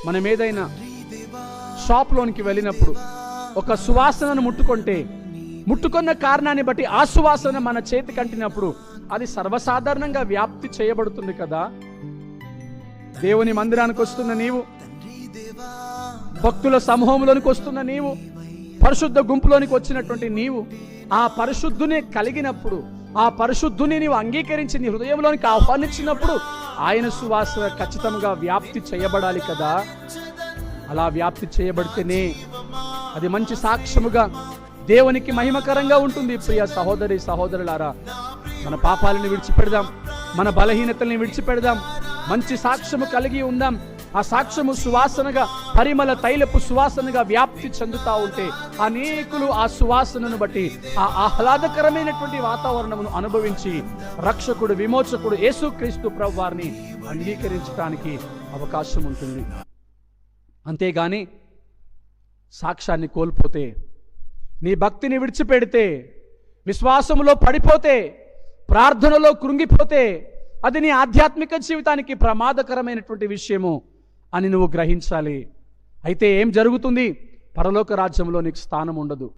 మనం ఏదైనా షాప్లోనికి వెళ్ళినప్పుడు ఒక సువాసనను ముట్టుకున్న కారణాన్ని బట్టి ఆ సువాసన మన చేతికి అంటినప్పుడు అది సర్వసాధారణంగా వ్యాప్తి చేయబడుతుంది కదా. దేవుని మందిరానికి వస్తున్న నీవు, భక్తుల సమూహంలోనికి వస్తున్న నీవు, పరిశుద్ధ గుంపులోనికి వచ్చినటువంటి నీవు ఆ పరిశుద్ధుని కలిగినప్పుడు, ఆ పరిశుద్ధుని నీవు అంగీకరించి నీ హృదయంలోనికి ఆహ్వానించినప్పుడు ఆయన సువాసన ఖచ్చితంగా వ్యాప్తి చేయబడాలి కదా. అలా వ్యాప్తి చేయబడితేనే అది మంచి సాక్ష్యముగా దేవునికి మహిమకరంగా ఉంటుంది. ప్రియ సహోదరి సహోదరులారా, మన పాపాలను విడిచిపెడదాం, మన బలహీనతల్ని విడిచిపెడదాం, మంచి సాక్ష్యము కలిగి ఉందాం. ఆ సాక్ష్యము సువాసనగా, పరిమళ తైలపు సువాసనగా వ్యాప్తి చెందుతా ఉంటే అనేకులు ఆ సువాసనను బట్టి ఆ ఆహ్లాదకరమైనటువంటి వాతావరణమును అనుభవించి రక్షకుడు, విమోచకుడు యేసుక్రీస్తు ప్రభువు వారిని అంగీకరించడానికి అవకాశం ఉంటుంది. అంతేగాని సాక్ష్యాన్ని కోల్పోతే, నీ భక్తిని విడిచిపెడితే, విశ్వాసములో పడిపోతే, ప్రార్థనలో కృంగిపోతే అది నీ ఆధ్యాత్మిక జీవితానికి ప్రమాదకరమైనటువంటి విషయము అని నువ్వు గ్రహించాలి. అయితే ఏం జరుగుతుంది? పరలోక రాజ్యంలో నీకు స్థానం ఉండదు.